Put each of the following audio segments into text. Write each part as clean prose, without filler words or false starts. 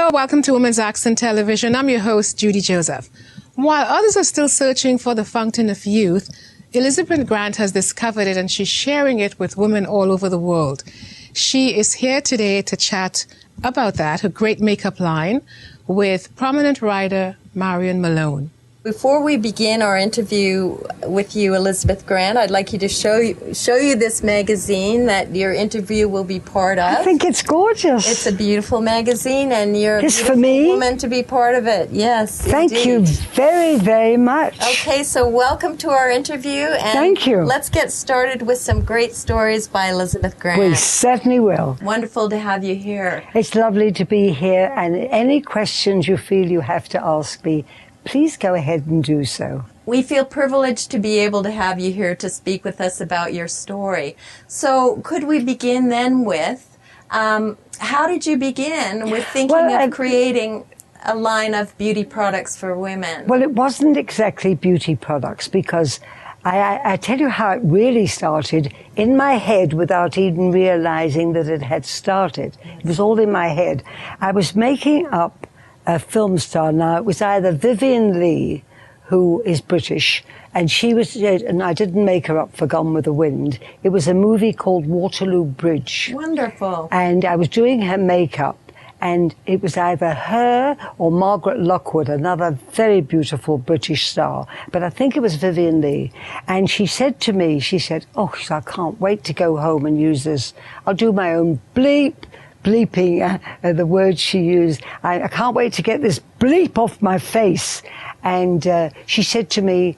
Hello, welcome to Women's Accent Television. I'm your host, Judy Joseph. While others are still searching for the fountain of youth, Elizabeth Grant has discovered it and she's sharing it with women all over the world. She is here today to chat about that, her great makeup line, with prominent writer Marion Malone. Before we begin our interview with you, Elizabeth Grant, I'd like you to show you this magazine that your interview will be part of. I think it's gorgeous. It's a beautiful magazine, and you're a beautiful for me? woman to be part of it. Yes, Thank indeed. you very, very much. Okay, so welcome to our interview. And Thank you. Let's get started with some great stories by Elizabeth Grant. We certainly will. Wonderful to have you here. It's lovely to be here, and any questions you feel you have to ask me, please go ahead and do so. We feel privileged to be able to have you here to speak with us about your story. So could we begin then with, how did you begin with thinking of creating a line of beauty products for women? Well, it wasn't exactly beauty products, because I tell you how it really started in my head without even realizing that it had started. It was all in my head. I was making up a film star. Now, it was either Vivian Leigh, who is British, and she was, and I didn't make her up for Gone with the Wind. It was a movie called Waterloo Bridge. Wonderful. And I was doing her makeup, and it was either her or Margaret Lockwood, another very beautiful British star. But I think it was Vivian Leigh. And she said to me, she said, "Oh, I can't wait to go home and use this. I'll do my own bleeping, the words she used. I can't wait to get this bleep off my face." And she said to me,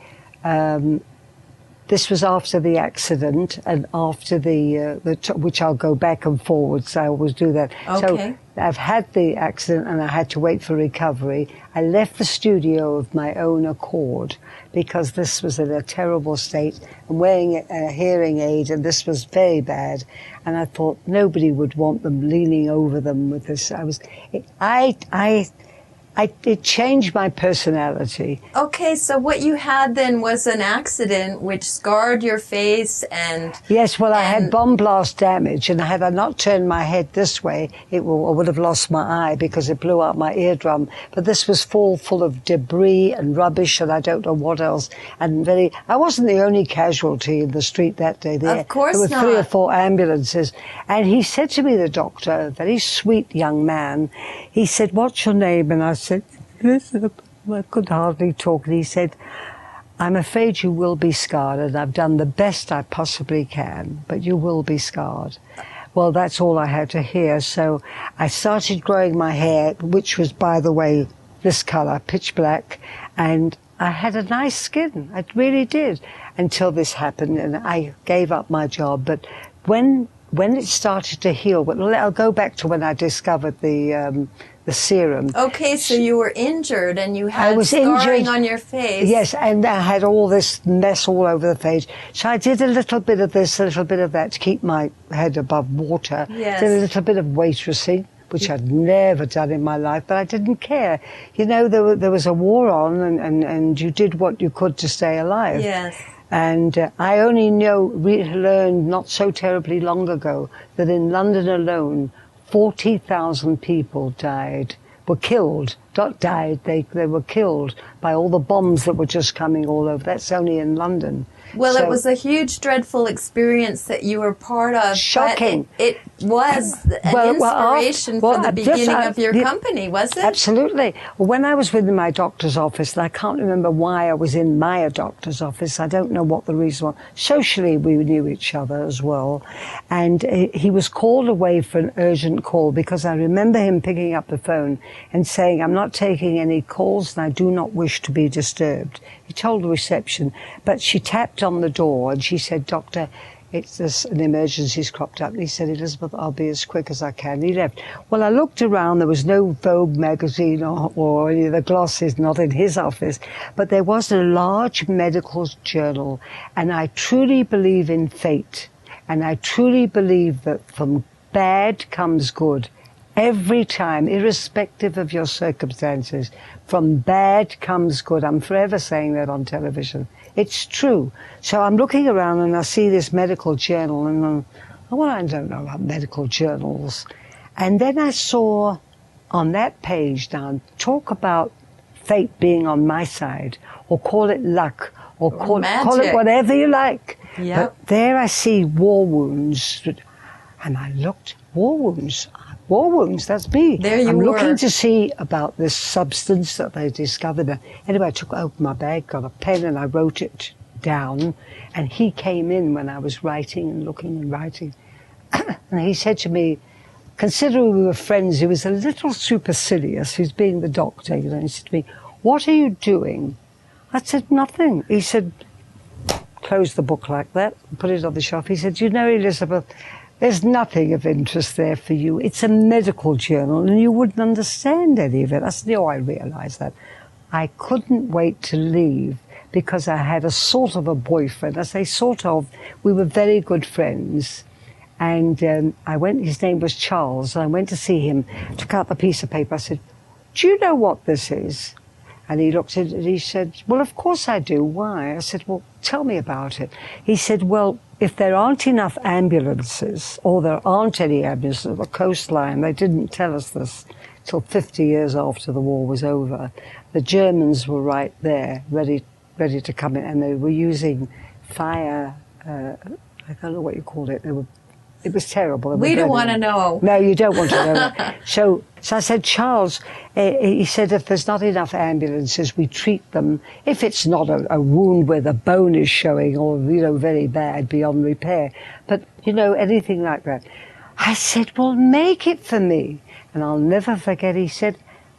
this was after the accident and after which I'll go back and forwards. I always do that. Okay. So I've had the accident and I had to wait for recovery. I left the studio of my own accord because this was in a terrible state. I'm wearing a hearing aid and this was very bad. And I thought nobody would want them leaning over them with this. It changed my personality. Okay, so what you had then was an accident which scarred your face and... Yes, well, I had bomb blast damage, and had I not turned my head this way, I would have lost my eye because it blew out my eardrum. But this was full of debris and rubbish and I don't know what else. And I wasn't the only casualty in the street that day. Of course not. There were 3 or 4 ambulances. And he said to me, the doctor, a very sweet young man, he said, "What's your name?" And I said, "Listen," I could hardly talk. And he said, "I'm afraid you will be scarred, and I've done the best I possibly can, but you will be scarred." Well, that's all I had to hear. So I started growing my hair, which was, by the way, this color, pitch black, and I had a nice skin. I really did, until this happened, and I gave up my job. But when it started to heal, well, I'll go back to when I discovered the serum. Okay, so you were injured and you had scarring on your face. Yes, and I had all this mess all over the face. So I did a little bit of this, a little bit of that to keep my head above water. Yes. Did a little bit of waitressing, which I'd never done in my life, but I didn't care. You know, there was a war on, and you did what you could to stay alive. Yes. And I only learned not so terribly long ago that in London alone, 40,000 people were killed, not died, they were killed by all the bombs that were just coming all over. That's only in London. Well, it was a huge, dreadful experience that you were part of. Shocking. It was an inspiration for the beginning of your company, was it? Absolutely. Well, when I was within my doctor's office, and I can't remember why I was in my doctor's office, I don't know what the reason was. Socially, we knew each other as well. And he was called away for an urgent call because I remember him picking up the phone and saying, "I'm not taking any calls and I do not wish to be disturbed." He told the reception, but she tapped on the door and she said, "Doctor, an emergency's cropped up." And he said, "Elizabeth, I'll be as quick as I can." He left. Well, I looked around. There was no Vogue magazine or any of the glosses, not in his office, but there was a large medical journal. And I truly believe in fate. And I truly believe that from bad comes good. Every time, irrespective of your circumstances, from bad comes good. I'm forever saying that on television. It's true. So I'm looking around and I see this medical journal and I don't know about medical journals. And then I saw on that page now, talk about fate being on my side, or call it luck, or call it whatever you like. Yep. But there I see war wounds, and I looked, war wounds, that's me. There you I'm were. looking to see about this substance that they discovered. Anyway, I took open my bag, got a pen, and I wrote it down, and he came in when I was writing and looking and writing, and he said to me, considering we were friends, he was a little supercilious, he's being the doctor, you know, he said to me, what are you doing? I said, nothing. He said, close the book like that, put it on the shelf. He said, you know, Elizabeth, there's nothing of interest there for you. It's a medical journal and you wouldn't understand any of it. I said, oh, I realized that. I couldn't wait to leave because I had a sort of a boyfriend. I say sort of, we were very good friends. And I went, his name was Charles, and I went to see him, took out the piece of paper. I said, do you know what this is? And he looked at it and he said, well, of course I do. Why? I said, well, tell me about it. He said, well, if there aren't enough ambulances, or there aren't any ambulances at the coastline, they didn't tell us this till 50 years after the war was over. The Germans were right there, ready to come in, and they were using fire, I don't know what you called it. It was terrible. We don't want to know. No, you don't want to know. So I said, Charles, he said, if there's not enough ambulances, we treat them. If it's not a wound where the bone is showing or, you know, very bad, beyond repair. But, you know, anything like that. I said, well, make it for me. And I'll never forget, he said,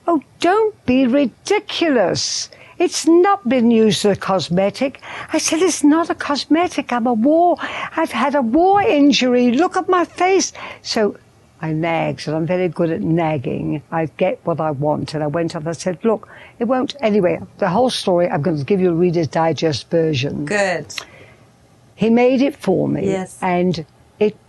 oh, don't be ridiculous. It's not been used as a cosmetic. I said, it's not a cosmetic. I've had a war injury. Look at my face. So I nagged, and I'm very good at nagging. I get what I want. And I went up and I said, look, it won't. Anyway, the whole story, I'm going to give you a Reader's Digest version. Good. He made it for me. Yes. And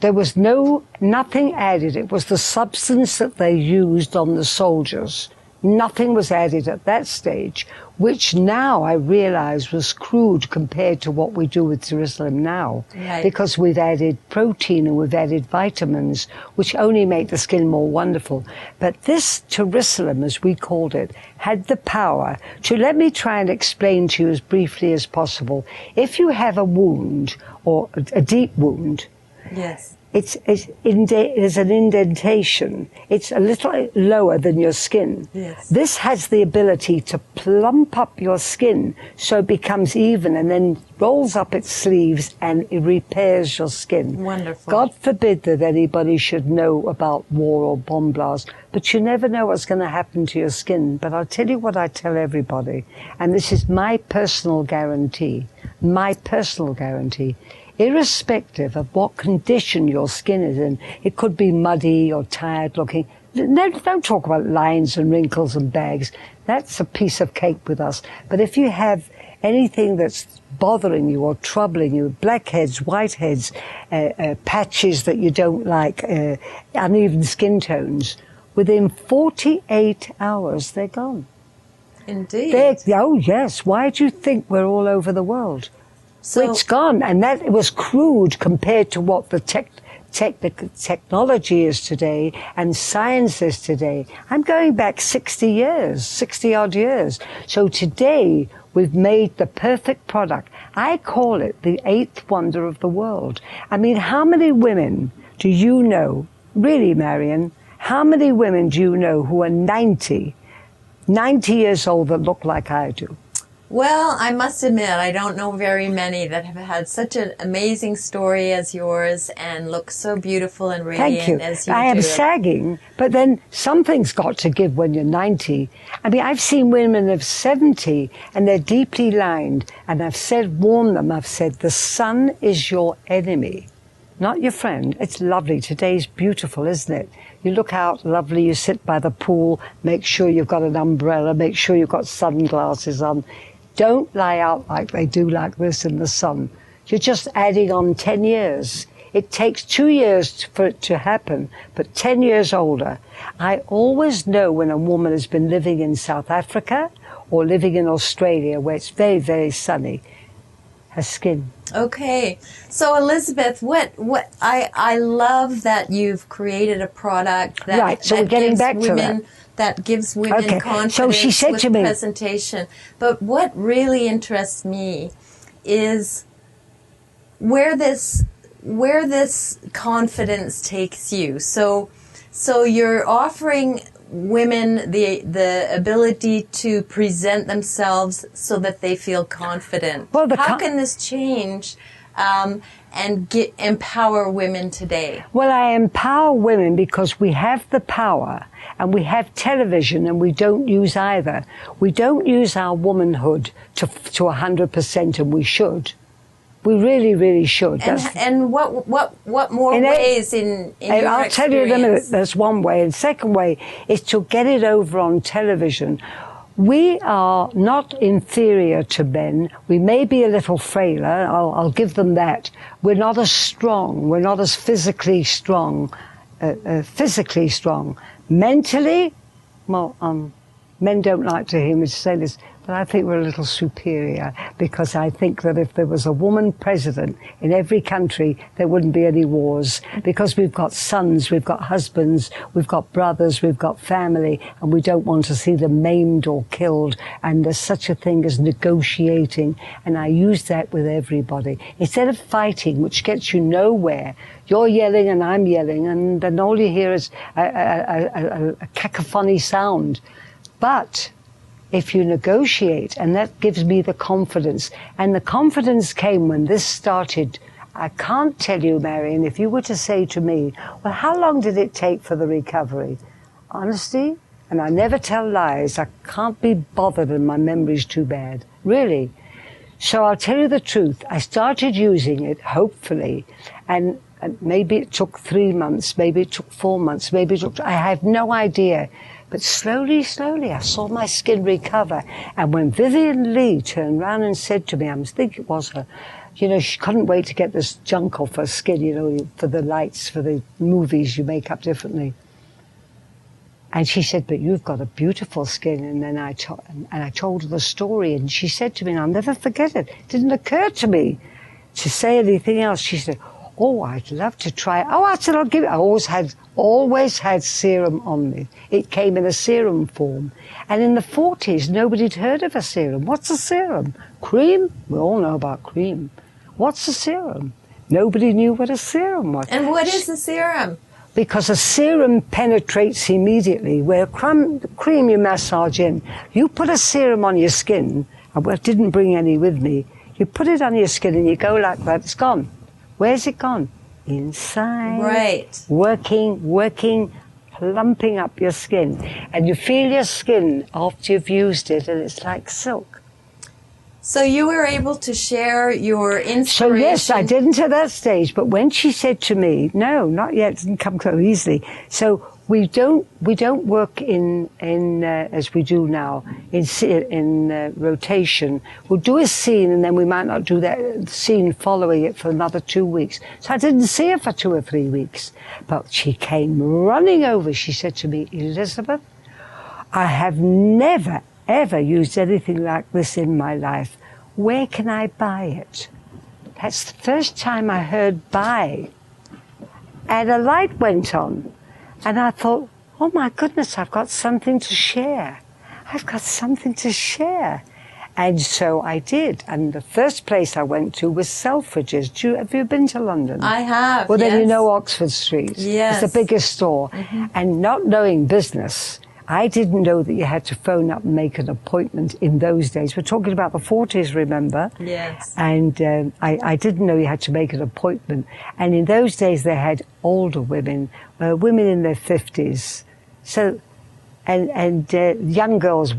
there was nothing added. It was the substance that they used on the soldiers. Nothing was added at that stage, which now I realize was crude compared to what we do with Torricelumn now. Right. Because we've added protein and we've added vitamins, which only make the skin more wonderful. But this Torricelumm, as we called it, had the power to, let me try and explain to you as briefly as possible. If you have a wound, or a deep wound, yes, there's an indentation. It's a little lower than your skin. Yes. This has the ability to plump up your skin so it becomes even and then rolls up its sleeves and it repairs your skin. Wonderful. God forbid that anybody should know about war or bomb blast, but you never know what's going to happen to your skin. But I'll tell you what I tell everybody, and this is my personal guarantee, irrespective of what condition your skin is in. It could be muddy or tired looking. No, don't talk about lines and wrinkles and bags. That's a piece of cake with us. But if you have anything that's bothering you or troubling you, blackheads, whiteheads, patches that you don't like, uneven skin tones, within 48 hours they're gone. Indeed. Oh yes, why do you think we're all over the world? So it's gone, and that was crude compared to what the technology is today and science is today. I'm going back 60 odd years. So today we've made the perfect product. I call it the 8th wonder of the world. I mean, how many women do you know, really, Marion, how many women do you know who are 90 years old that look like I do? Well, I must admit, I don't know very many that have had such an amazing story as yours and look so beautiful and radiant as you do. I am sagging, but then something's got to give when you're 90. I mean, I've seen women of 70 and they're deeply lined, and I've warned them, I've said, the sun is your enemy, not your friend. It's lovely. Today's beautiful, isn't it? You look out, lovely, you sit by the pool, make sure you've got an umbrella, make sure you've got sunglasses on. Don't lie out like they do like this in the sun. You're just adding on 10 years. It takes 2 years for it to happen, but 10 years older. I always know when a woman has been living in South Africa or living in Australia where it's very, very sunny, her skin Okay, so Elizabeth, what I love that you've created a product that right. So we're getting gives back to women that gives women Okay. confidence So she said with to me, presentation. But what really interests me is where this confidence takes you. So you're offering women the ability to present themselves so that they feel confident. Well, how can this change and empower women today? Well, I empower women because we have the power and we have television and we don't use either. We don't use our womanhood to 100%, and we should. We really, really should. And what more ways in your I'll tell you in a minute. There's one way. And second way is to get it over on television. We are not inferior to men. We may be a little frailer. I'll give them that. We're not as strong. We're not as physically strong. Mentally, well, men don't like to hear me say this, but I think we're a little superior, because I think that if there was a woman president in every country, there wouldn't be any wars, because we've got sons, we've got husbands, we've got brothers, we've got family, and we don't want to see them maimed or killed. And there's such a thing as negotiating, and I use that with everybody. Instead of fighting, which gets you nowhere, you're yelling and I'm yelling, and then all you hear is a cacophony sound. But if you negotiate, and that gives me the confidence, and the confidence came when this started. I can't tell you, Marion, if you were to say to me, well, how long did it take for the recovery? Honesty, and I never tell lies. I can't be bothered, and my memory's too bad, really. So I'll tell you the truth. I started using it, hopefully, and maybe it took 3 months, maybe it took 4 months, maybe it took, I have no idea. But slowly, slowly, I saw my skin recover. And when Vivian Lee turned round and said to me, I think it was her, you know, she couldn't wait to get this junk off her skin, you know, for the lights, for the movies, you make up differently. And she said, but you've got a beautiful skin. And then I told her the story. And she said to me, and I'll never forget it, it didn't occur to me to say anything else. She said, oh, I'd love to try it. Oh, I said, I'll give it. I always had serum on me. It came in a serum form. And in the 40s, nobody'd heard of a serum. What's a serum? Cream? We all know about cream. What's a serum? Nobody knew what a serum was. And what is a serum? Because a serum penetrates immediately, where cream you massage in. You put a serum on your skin, I didn't bring any with me. You put it on your skin and you go like that, it's gone. Where's it gone? Inside. Right. Working, plumping up your skin. And you feel your skin after you've used it, and it's like silk. So you were able to share your inspiration. So yes, I didn't at that stage, but when she said to me, no, not yet, it didn't come so easily. So we don't work in as we do now in rotation. We'll do a scene and then we might not do that scene following it for another 2 weeks. So I didn't see her for 2 or 3 weeks, but she came running over. She said to me, Elizabeth, I have never ever used anything like this in my life. Where can I buy it? That's the first time I heard buy. And a light went on. And I thought, oh my goodness, I've got something to share. I've got something to share. And so I did. And the first place I went to was Selfridges. Have you been to London? I have, Well, yes. then you know Oxford Street. Yes. It's the biggest store. Mm-hmm. And not knowing business, I didn't know that you had to phone up and make an appointment in those days. We're talking about the 40s, remember? Yes. And I didn't know you had to make an appointment. And in those days, they had older women, women in their 50s. So, and young girls,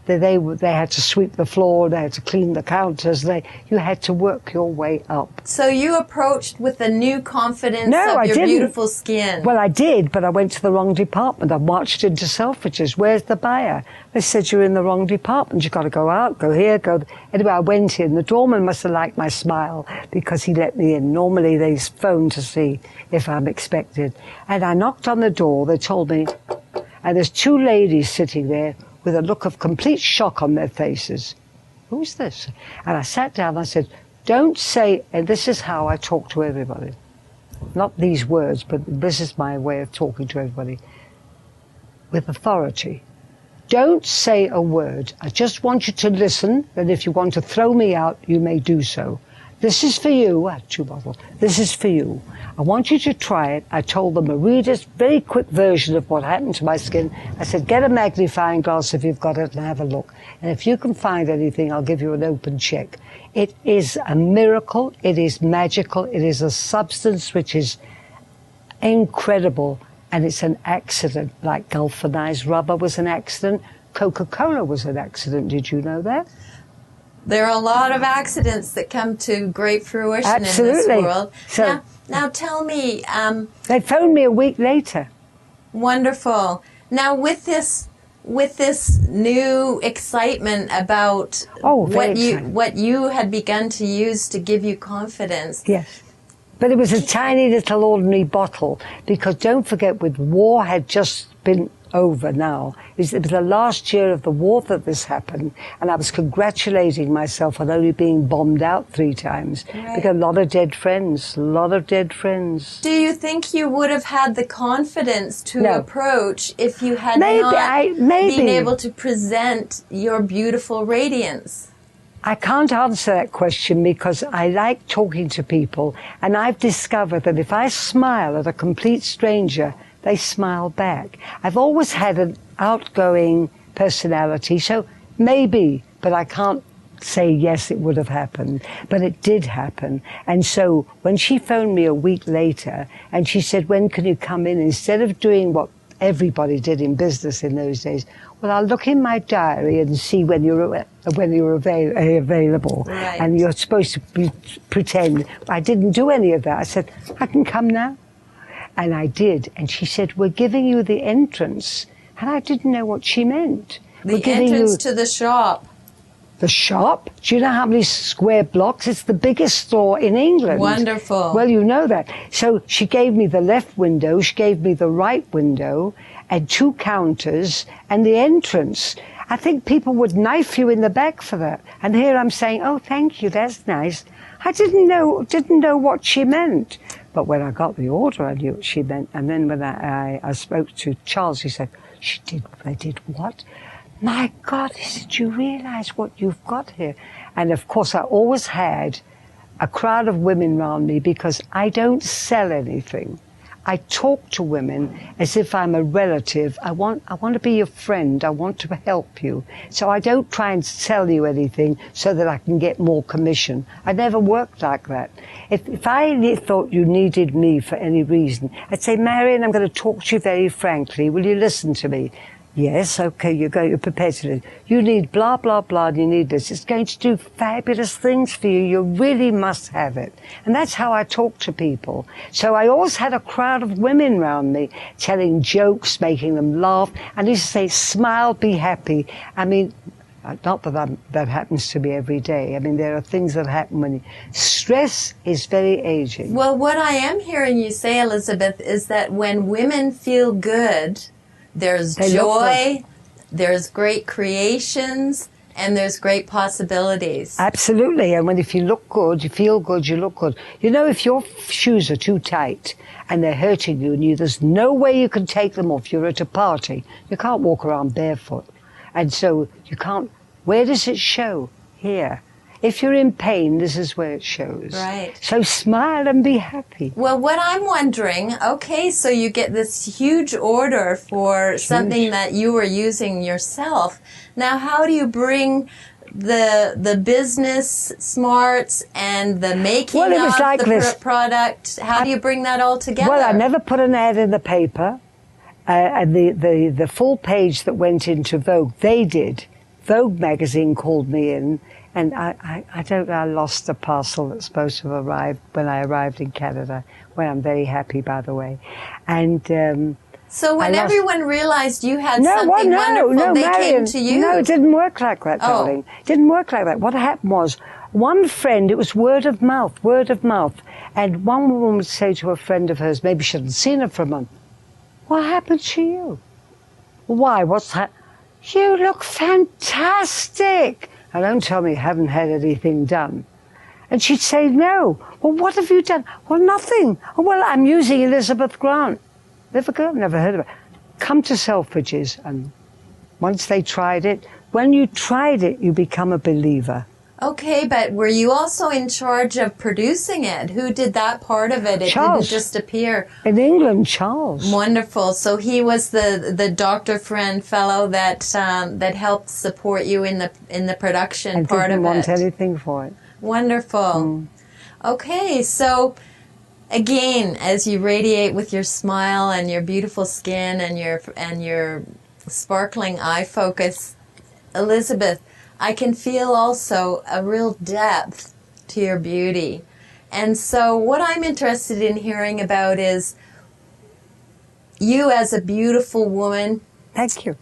they had to sweep the floor, they had to clean the counters. You had to work your way up. So you approached with a new confidence of your beautiful skin. Well, I did, but I went to the wrong department. I marched into Selfridges. Where's the buyer? They said, you're in the wrong department. You've got to go out, go here, go... Anyway, I went in. The doorman must have liked my smile because he let me in. Normally, they phone to see if I'm expected. And I knocked on the door. They told me... And there's 2 ladies sitting there with a look of complete shock on their faces. Who's this? And I sat down and I said, don't say, and this is how I talk to everybody, not these words, but this is my way of talking to everybody, with authority. Don't say a word. I just want you to listen, and if you want to throw me out, you may do so. This is for you. I had 2 bottles. This is for you. I want you to try it. I told them a very quick version of what happened to my skin. I said, get a magnifying glass if you've got it and have a look. And if you can find anything, I'll give you an open check. It is a miracle. It is magical. It is a substance which is incredible. And it's an accident, like galvanized rubber was an accident. Coca-Cola was an accident. Did you know that? There are a lot of accidents that come to great fruition Absolutely. in this world. So, now tell me... they phoned me a week later. Wonderful. Now with this new excitement about what you had begun to use to give you confidence. Yes. But it was a tiny little ordinary bottle, because don't forget, with war had just been over now. It was the last year of the war that this happened, and I was congratulating myself on only being bombed out 3 times. Right. Because a lot of dead friends, Do you think you would have had the confidence to approach if you had not been able to present your beautiful radiance? I can't answer that question, because I like talking to people, and I've discovered that if I smile at a complete stranger, they smile back. I've always had an outgoing personality, so maybe, but I can't say yes, it would have happened. But it did happen. And so when she phoned me a week later and she said, when can you come in? Instead of doing what everybody did in business in those days, well, I'll look in my diary and see when you're available. Right. And you're supposed to pretend. I didn't do any of that. I said, I can come now. And I did. And she said, we're giving you the entrance. And I didn't know what she meant. The entrance to the shop. The shop? Do you know how many square blocks? It's the biggest store in England. Wonderful. Well, you know that. So she gave me the left window, she gave me the right window, and 2 counters, and the entrance. I think people would knife you in the back for that. And here I'm saying, oh, thank you, that's nice. I didn't know what she meant. But when I got the order, I knew what she meant. And then when I spoke to Charles, he said, they did what? My God, he said, you realize what you've got here? And of course, I always had a crowd of women around me, because I don't sell anything. I talk to women as if I'm a relative. I want to be your friend. I want to help you. So I don't try and sell you anything so that I can get more commission. I never worked like that. If I thought you needed me for any reason, I'd say, Marion, I'm going to talk to you very frankly. Will you listen to me? Yes, okay, you're prepared to do. You need blah, blah, blah, and you need this. It's going to do fabulous things for you. You really must have it. And that's how I talk to people. So I always had a crowd of women around me, telling jokes, making them laugh. And I used to say, smile, be happy. I mean, not that that happens to me every day. I mean, there are things that happen when stress is very aging. Well, what I am hearing you say, Elizabeth, is that when women feel good, there's joy, there's great creations, and there's great possibilities. Absolutely. And if you look good, you feel good, you look good. You know, if your shoes are too tight and they're hurting you, and there's no way you can take them off, you're at a party, you can't walk around barefoot. And so you can't. Where does it show? Here. If you're in pain, this is where it shows. Right. So smile and be happy. Well, what I'm wondering, okay, so you get this huge order for something that you were using yourself. Now, how do you bring the business smarts and the making of the product? How do you bring that all together? Well, I never put an ad in the paper. And the full page that went into Vogue, they did. Vogue magazine called me in. And I lost a parcel that's supposed to have arrived when I arrived in Canada, where I'm very happy, by the way. And so when everyone realized you had something wonderful, they came to you? No, it didn't work like that, darling. It didn't work like that. What happened was, one friend, it was word of mouth. And one woman would say to a friend of hers, maybe she hadn't seen her for a month, what happened to you? Why? What's that? You look fantastic. And don't tell me you haven't had anything done. And she'd say, no. Well, what have you done? Well, nothing. Oh, well, I'm using Elizabeth Grant. Never heard of it. Come to Selfridges, and once they tried it, when you tried it, you become a believer. Okay, but were you also in charge of producing it? Who did that part of it? It Charles. didn't just appear. In England, Charles. Wonderful. So he was the doctor friend fellow that helped support you in the production part of it. I didn't want anything for it. Wonderful. Okay, so again, as you radiate with your smile and your beautiful skin and your sparkling eye focus, Elizabeth, I can feel also a real depth to your beauty. And so what I'm interested in hearing about is you as a beautiful woman. Thank you.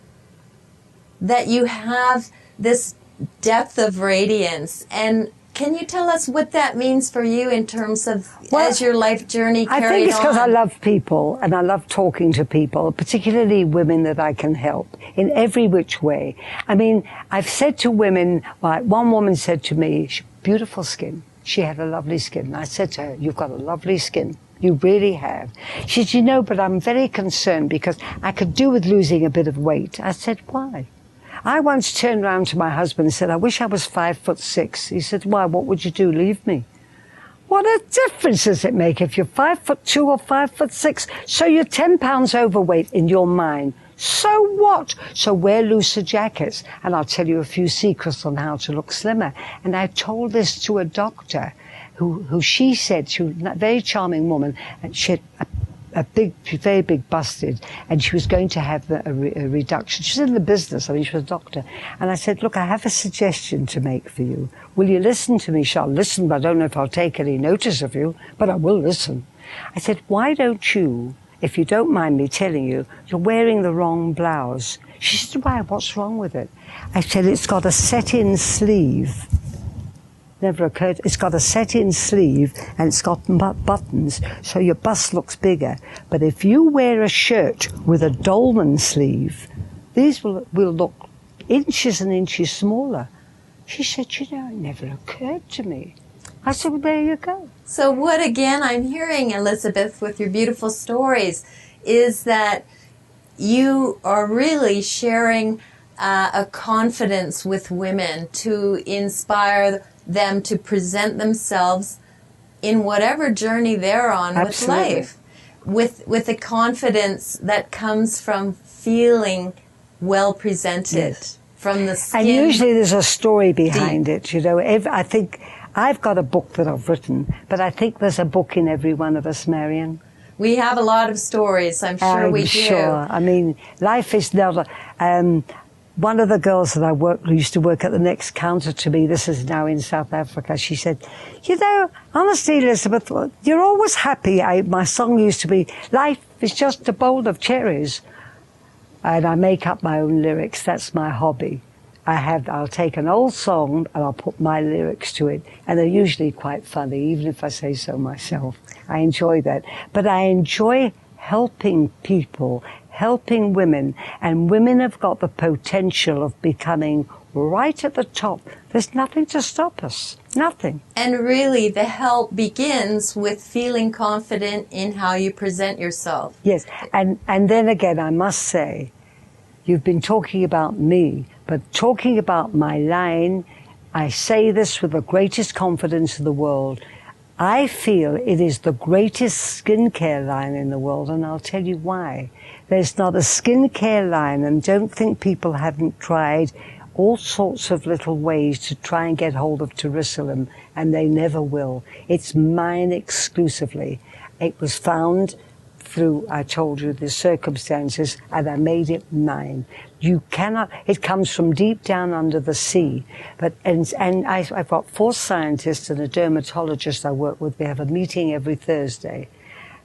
That you have this depth of radiance. And can you tell us what that means for you in terms of as your life journey carried on? I think it's because I love people and I love talking to people, particularly women that I can help in every which way. I mean, I've said to women, like one woman said to me, beautiful skin. She had a lovely skin. And I said to her, you've got a lovely skin. You really have. She said, you know, but I'm very concerned because I could do with losing a bit of weight. I said, why? I once turned around to my husband and said, I wish I was 5'6". He said, why, what would you do, leave me? What a difference does it make if you're 5'2" or 5'6"? So you're 10 pounds overweight in your mind. So what? So wear looser jackets. And I'll tell you a few secrets on how to look slimmer. And I told this to a doctor who she said, she was a very charming woman, and she had very big busted, and she was going to have a reduction. She was in the business, I mean, she was a doctor. And I said, look, I have a suggestion to make for you. Will you listen to me? Shall listen, but I don't know if I'll take any notice of you, but I will listen. I said, why don't you, if you don't mind me telling you, you're wearing the wrong blouse. She said, why, what's wrong with it? I said, it's got a set-in sleeve. Never occurred. It's got a set-in sleeve and it's got buttons, so your bust looks bigger. But if you wear a shirt with a dolman sleeve, these will look inches and inches smaller. She said, you know, it never occurred to me. I said, well, there you go. So what, again, I'm hearing, Elizabeth, with your beautiful stories, is that you are really sharing a confidence with women to inspire them to present themselves in whatever journey they're on Absolutely. with life, with a confidence that comes from feeling well presented, yes. from the skin. And usually there's a story behind it, you know. I think I've got a book that I've written, but I think there's a book in every one of us, Marion. We have a lot of stories, I'm sure we do. Sure. I mean, life is never... one of the girls that who used to work at the next counter to me, this is now in South Africa, she said, you know, honestly, Elizabeth, you're always happy. My song used to be, life is just a bowl of cherries. And I make up my own lyrics. That's my hobby. I'll take an old song and I'll put my lyrics to it. And they're usually quite funny, even if I say so myself. I enjoy that. But I enjoy helping people, helping women, and women have got the potential of becoming right at the top. There's nothing to stop us, nothing. And really, the help begins with feeling confident in how you present yourself. Yes, and then again, I must say, you've been talking about me, but talking about my line, I say this with the greatest confidence in the world. I feel it is the greatest skincare line in the world, and I'll tell you why. There's not a skincare line, and don't think people haven't tried all sorts of little ways to try and get hold of Torricelumn, and they never will. It's mine exclusively. It was found through, I told you, the circumstances, and I made it mine. You cannot, it comes from deep down under the sea. But, and I've got 4 scientists and a dermatologist I work with. We have a meeting every Thursday.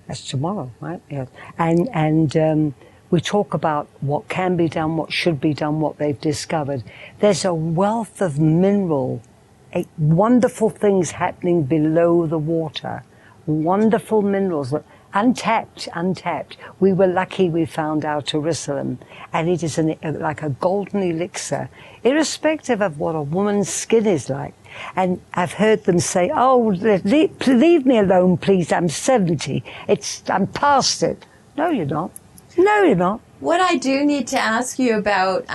That's tomorrow, right? Yeah. And we talk about what can be done, what should be done, what they've discovered. There's a wealth of wonderful things happening below the water. Wonderful minerals. untapped. We were lucky we found our Torricelumn, and it is like a golden elixir, irrespective of what a woman's skin is like. And I've heard them say, oh, leave me alone, please, I'm 70. I'm past it. No, you're not. No, you're not. What I do need to ask you about,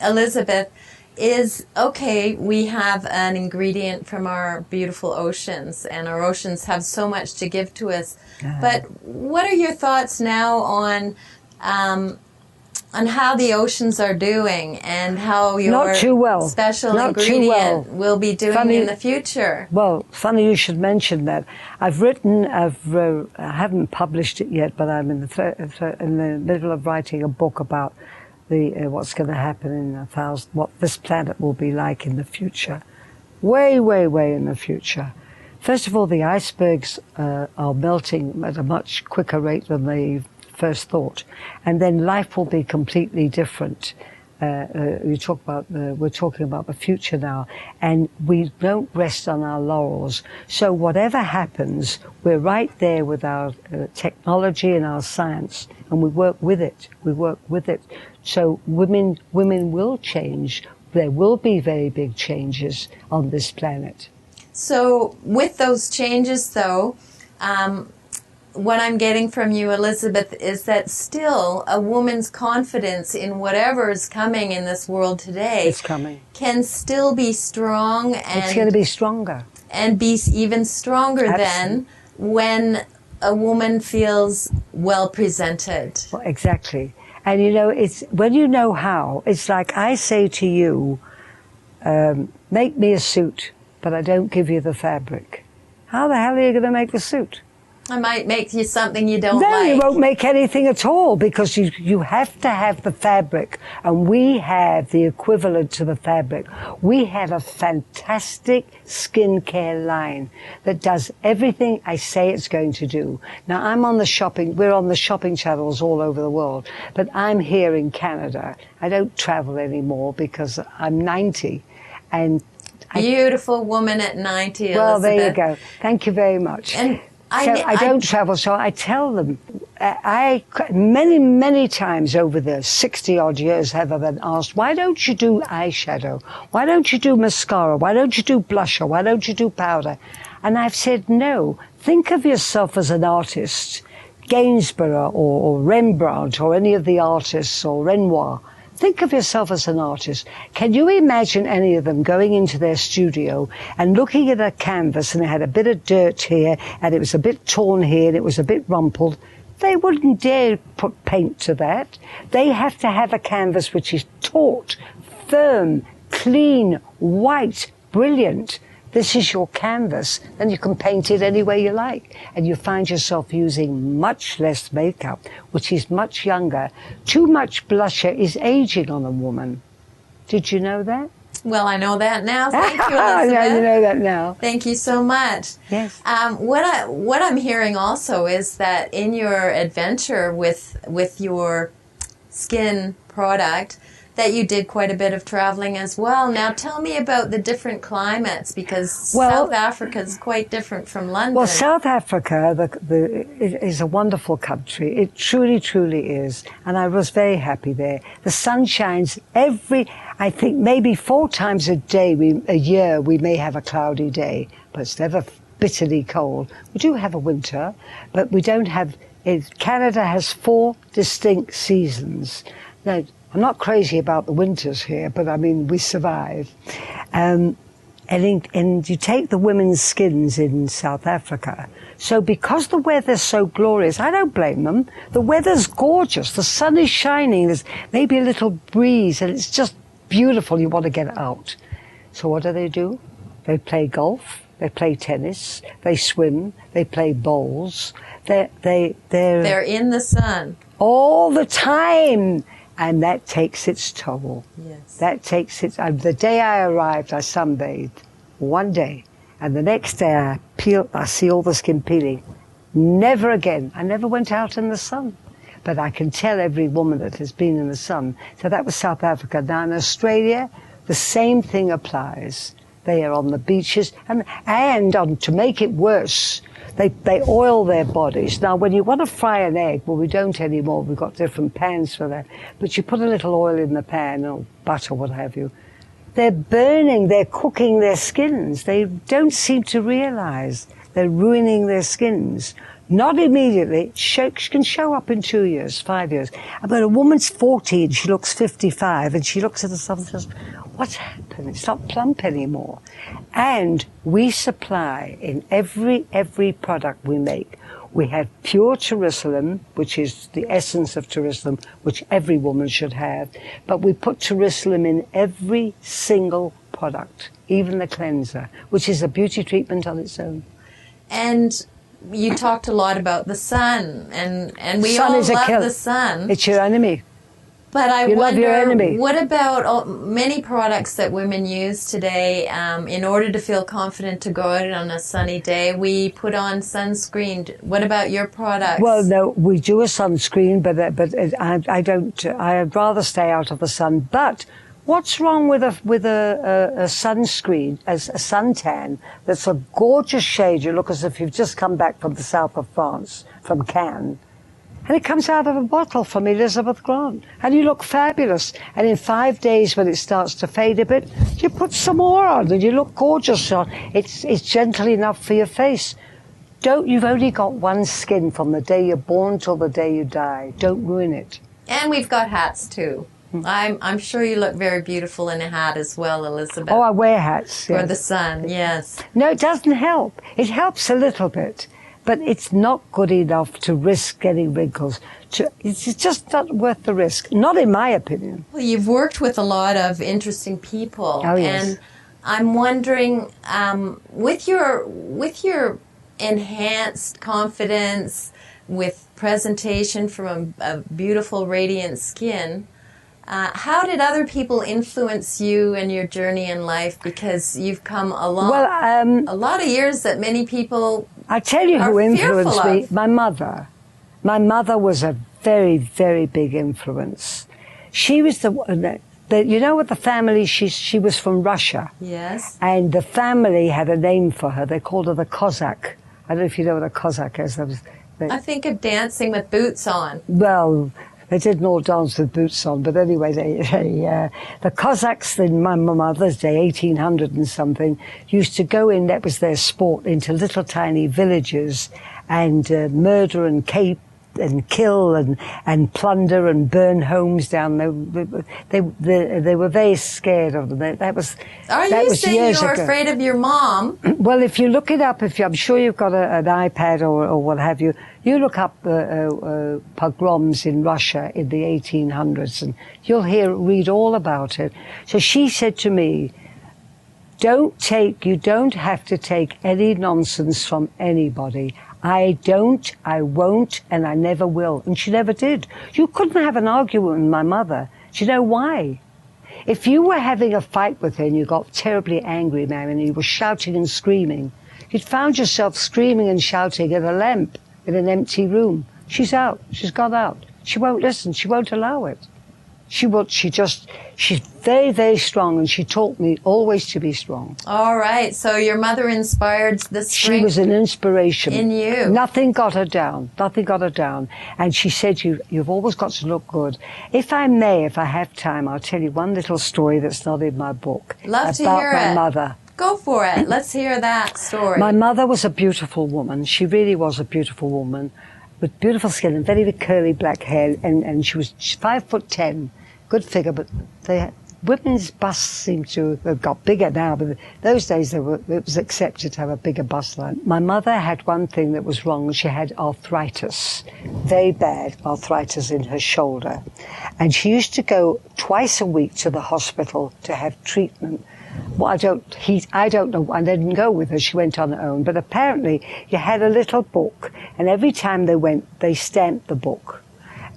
Elizabeth, is, okay, we have an ingredient from our beautiful oceans, and our oceans have so much to give to us. But what are your thoughts now on how the oceans are doing and how your special ingredient will be doing in the future? Well, funny you should mention that. I haven't published it yet, but I'm in the middle of writing a book about what's going to happen in what this planet will be like in the future. Way, way, way in the future. First of all, the icebergs are melting at a much quicker rate than they first thought, and then life will be completely different. We're talking about the future now, and we don't rest on our laurels. So whatever happens, we're right there with our technology and our science, and we work with it. So women will change. There will be very big changes on this planet. So with those changes, though, what I'm getting from you, Elizabeth, is that still a woman's confidence in whatever is coming in this world today can still be strong. And it's going to be stronger. And be even stronger then when a woman feels well presented. Well, exactly. And you know, it's when you know how, it's like I say to you, make me a suit, but I don't give you the fabric. How the hell are you going to make the suit? I might make you something you don't like. No, you won't make anything at all, because you have to have the fabric, and we have the equivalent to the fabric. We have a fantastic skincare line that does everything I say it's going to do. Now, we're on the shopping channels all over the world, but I'm here in Canada. I don't travel anymore because I'm 90, and beautiful woman at 90, Elizabeth. Well, there you go. Thank you very much. And I don't travel, so I tell them. Many times over the 60-odd years have I been asked, why don't you do eyeshadow? Why don't you do mascara? Why don't you do blusher? Why don't you do powder? And I've said, no. Think of yourself as an artist, Gainsborough or Rembrandt or any of the artists, or Renoir. Think of yourself as an artist. Can you imagine any of them going into their studio and looking at a canvas and it had a bit of dirt here and it was a bit torn here and it was a bit rumpled? They wouldn't dare put paint to that. They have to have a canvas which is taut, firm, clean, white, brilliant. This is your canvas, and you can paint it any way you like. And you find yourself using much less makeup, which is much younger. Too much blusher is aging on a woman. Did you know that? Well, I know that now. Thank you, Elizabeth. Yeah, you know that now. Thank you so much. Yes. What I'm hearing also is that in your adventure with your skin product, that you did quite a bit of traveling as well. Now tell me about the different climates, because South Africa is quite different from London. Well, South Africa is a wonderful country. It truly, truly is. And I was very happy there. The sun shines I think maybe 4 times a year we may have a cloudy day, but it's never bitterly cold. We do have a winter, but we don't have... Canada has 4 distinct seasons. Now, I'm not crazy about the winters here, but I mean, we survive. And you take the women's skins in South Africa. So because the weather's so glorious, I don't blame them. The weather's gorgeous. The sun is shining. There's maybe a little breeze, and it's just beautiful. You want to get out. So what do? They play golf. They play tennis. They swim. They play bowls. They're in the sun all the time. And that takes its toll. Yes. That takes its... the day I arrived, I sunbathed. One day. And the next day I see all the skin peeling. Never again. I never went out in the sun. But I can tell every woman that has been in the sun. So that was South Africa. Now in Australia, the same thing applies. They are on the beaches. And to make it worse, they oil their bodies. Now, when you want to fry an egg, well, we don't anymore. We've got different pans for that. But you put a little oil in the pan, or butter, what have you. They're burning, they're cooking their skins. They don't seem to realize they're ruining their skins. Not immediately. It can show up in 2 years, 5 years. But a woman's 40 and she looks 55, and she looks at herself and says, what's happened? It's not plump anymore. And we supply in every product we make. We have pure Torricelumn, which is the essence of Torricelumn, which every woman should have. But we put Torricelumn in every single product, even the cleanser, which is a beauty treatment on its own. And you talked a lot about the sun, and we all love the sun. It's your enemy. But I wonder, what about many products that women use today in order to feel confident to go out on a sunny day? We put on sunscreen. What about your products? Well, no, we do a sunscreen, but I don't. I'd rather stay out of the sun. But what's wrong with a sunscreen, a suntan that's a gorgeous shade? You look as if you've just come back from the south of France, from Cannes. And it comes out of a bottle from Elizabeth Grant. And you look fabulous. And in 5 days, when it starts to fade a bit, you put some more on and you look gorgeous on. It's gentle enough for your face. You've only got one skin from the day you're born till the day you die. Don't ruin it. And we've got hats too. I'm sure you look very beautiful in a hat as well, Elizabeth. Oh, I wear hats. For the sun, yes. No, it doesn't help. It helps a little bit. But it's not good enough to risk getting wrinkles. It's just not worth the risk, not in my opinion. Well, you've worked with a lot of interesting people. Oh, yes. And I'm wondering, with your enhanced confidence, with presentation from a beautiful, radiant skin, how did other people influence you and your journey in life? Because you've come a lot of years that many people I tell you who influenced me. My mother. My mother was a very, very big influence. She was you know what the family, she was from Russia. Yes. And the family had a name for her. They called her the Cossack. I don't know if you know what a Cossack is. I think of dancing with boots on. Well, they didn't all dance with boots on, but anyway, the Cossacks in my mother's day, 1800 and something, used to go in, that was their sport, into little tiny villages and murder and and kill and plunder and burn homes down. They were very scared of them. Are you saying you were afraid of your mom? Well, if you look it up, I'm sure you've got an iPad or what have you, you look up pogroms in Russia in the 1800s and you'll read all about it. So she said to me, you don't have to take any nonsense from anybody. I don't, I won't, and I never will. And she never did. You couldn't have an argument with my mother. Do you know why? If you were having a fight with her and you got terribly angry, Marion, and you were shouting and screaming, you'd found yourself screaming and shouting at a lamp in an empty room. She's out. She's got out. She won't listen. She won't allow it. She's very, very strong, and she taught me always to be strong. All right. So your mother inspired the strength. She was an inspiration. In you. Nothing got her down. Nothing got her down. And she said, you've always got to look good. If I have time, I'll tell you one little story that's not in my book. Love to hear it. About my mother. Go for it. Let's hear that story. My mother was a beautiful woman. She really was a beautiful woman with beautiful skin and very curly black hair. And she was 5'10". Good figure, but women's busts seem to have got bigger now, but those days it was accepted to have a bigger bust line. My mother had one thing that was wrong. She had arthritis, very bad arthritis in her shoulder. And she used to go twice a week to the hospital to have treatment. Well, I don't know. I didn't go with her. She went on her own. But apparently you had a little book, and every time they went, they stamped the book.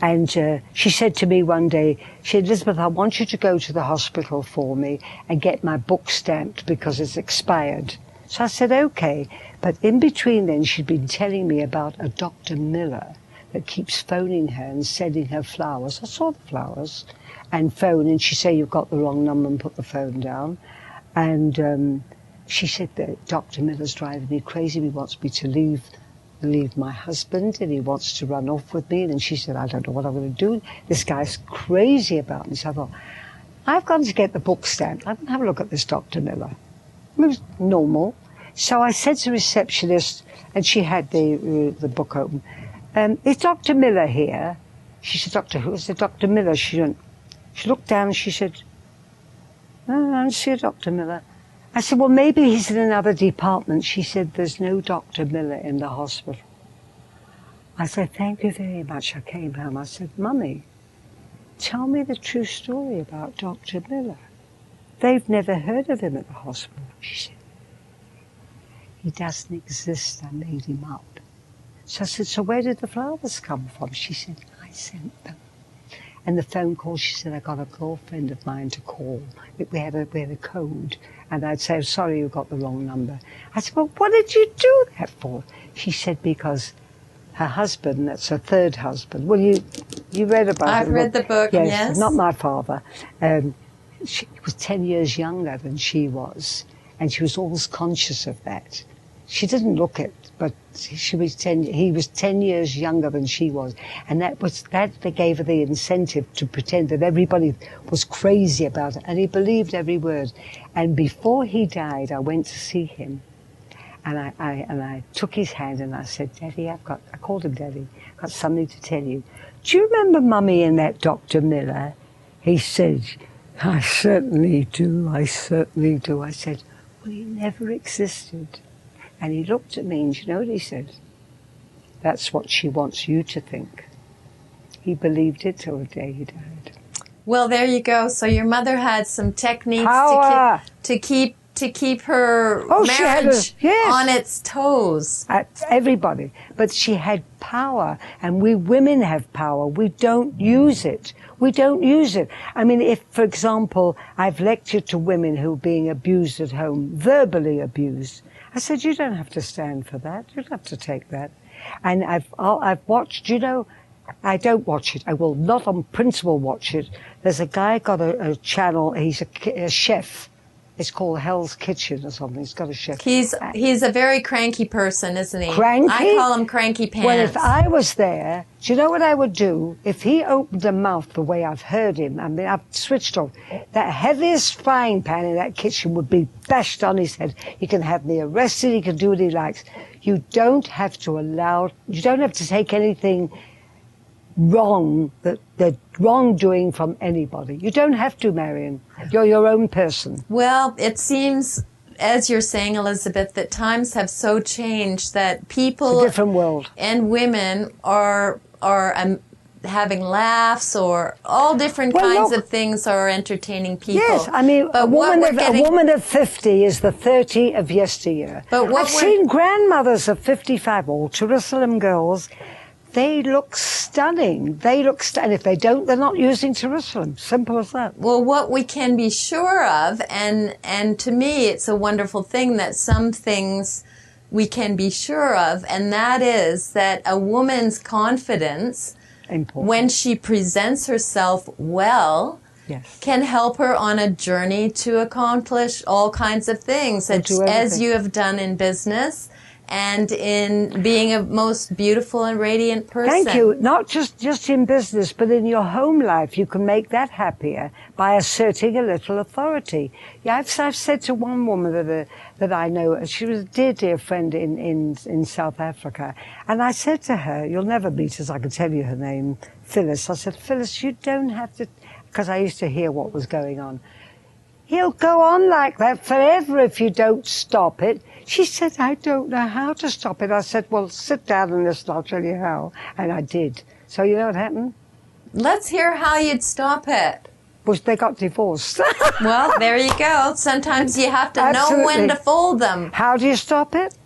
And she said to me one day, she said, Elizabeth, I want you to go to the hospital for me and get my book stamped because it's expired. So I said, okay. But in between then, she'd been telling me about a Dr. Miller that keeps phoning her and sending her flowers. I saw the flowers and phone, and she'd say, you've got the wrong number, and put the phone down. And she said that Dr. Miller's driving me crazy. He wants me to leave my husband, and he wants to run off with me. And she said, I don't know what I'm going to do. This guy's crazy about me. So I thought, I've got to get the book stamped. I'm going to have a look at this Dr. Miller. It was normal. So I said to the receptionist, and she had the book open, is Dr. Miller here? She said, Doctor who? I said, Dr. Miller. She looked down and she said, no, I don't see a Dr. Miller. I said, well, maybe he's in another department. She said, there's no Dr. Miller in the hospital. I said, thank you very much. I came home. I said, Mummy, tell me the true story about Dr. Miller. They've never heard of him at the hospital. She said, he doesn't exist. I made him up. So I said, so where did the flowers come from? She said, I sent them. And the phone call, she said, I got a girlfriend of mine to call. We had a code. And I'd say, oh, sorry, you got the wrong number. I said, well, what did you do that for? She said, because her husband, that's her third husband. Well, you read about it. I've read the book, yes. Not my father. She was 10 years younger than she was. And she was always conscious of that. She didn't look it, but he was 10 years younger than she was. And that gave her the incentive to pretend that everybody was crazy about it. And he believed every word. And before he died, I went to see him. And I took his hand and I said, Daddy, I called him Daddy, I've got something to tell you. Do you remember Mummy and that Dr. Miller? He said, I certainly do, I certainly do. I said, well, he never existed. And he looked at me, and you know what he said? That's what she wants you to think. He believed it till the day he died. Well, there you go. So your mother had some techniques to keep her marriage on its toes. Everybody. But she had power, and we women have power. We don't use it. We don't use it. I mean, if, for example, I've lectured to women who are being abused at home, verbally abused, I said, you don't have to stand for that. You don't have to take that. And I've watched, I don't watch it. I will not on principle watch it. There's a guy got a channel, he's a chef. It's called Hell's Kitchen or something. He's got a chef. He's a very cranky person, isn't he? Cranky? I call him Cranky Pants. Well, if I was there, do you know what I would do? If he opened a mouth the way I've heard him, I mean, I've switched off, that heaviest frying pan in that kitchen would be bashed on his head. He can have me arrested. He can do what he likes. You don't have to take anything wrong, the wrongdoing from anybody. You don't have to, Marion. You're your own person. Well, it seems, as you're saying, Elizabeth, that times have so changed that people, it's a different world, and women are having laughs or all different kinds of things are entertaining people. Yes, I mean, a woman of 50 is the 30 of yesteryear. But I've seen grandmothers of 55, all Torricelumn girls. They look stunning. If they don't, they're not using Torricelumn. Simple as that. Well, what we can be sure of, and to me it's a wonderful thing that some things we can be sure of, and that is that a woman's confidence, when she presents herself well, can help her on a journey to accomplish all kinds of things, as you have done in business. And in being a most beautiful and radiant person. Thank you. Not just in business, but in your home life. You can make that happier by asserting a little authority. Yeah, I've said to one woman that I know, she was a dear friend in South Africa, and I said to her, you'll never meet us, I can tell you her name, Phyllis. I said, Phyllis, you don't have to, because I used to hear what was going on. He'll go on like that forever if you don't stop it. She said, I don't know how to stop it. I said, well, sit down and listen, I'll tell you how. And I did. So you know what happened? Let's hear how you'd stop it. Well, they got divorced. Well, there you go. Sometimes you have to know when to fold them. How do you stop it?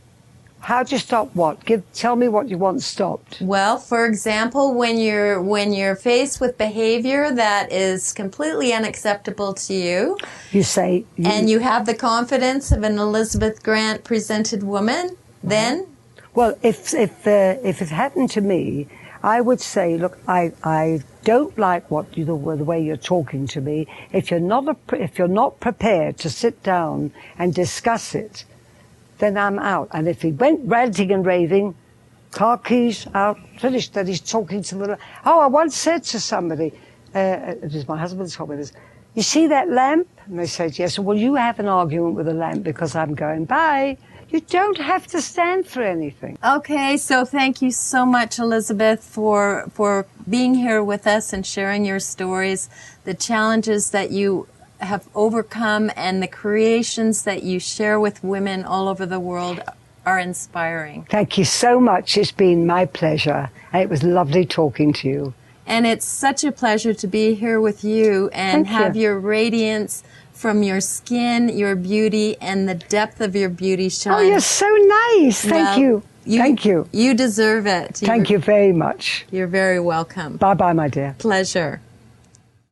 How do you stop what? Tell me what you want stopped. Well, for example, when you're faced with behavior that is completely unacceptable to you, you say, and you have the confidence of an Elizabeth Grant presented woman, then. Well, if it happened to me, I would say, look, I don't like the way you're talking to me. If you're not prepared to sit down and discuss it, then I'm out. And if he went ranting and raving, car keys out, finished, that he's talking to the... Oh, I once said to somebody, it was my husband's told me this, you see that lamp? And they said, yes. Well, you have an argument with the lamp because I'm going by. You don't have to stand for anything. Okay, so thank you so much, Elizabeth, for being here with us and sharing your stories, the challenges that you have overcome, and the creations that you share with women all over the world are inspiring. Thank you so much. It's been my pleasure. It was lovely talking to you. And it's such a pleasure to be here with you and have your radiance from your skin, your beauty, and the depth of your beauty shine. Oh, you're so nice. Thank you. Thank you. You deserve it. Thank you very much. You're very welcome. Bye-bye, my dear. Pleasure.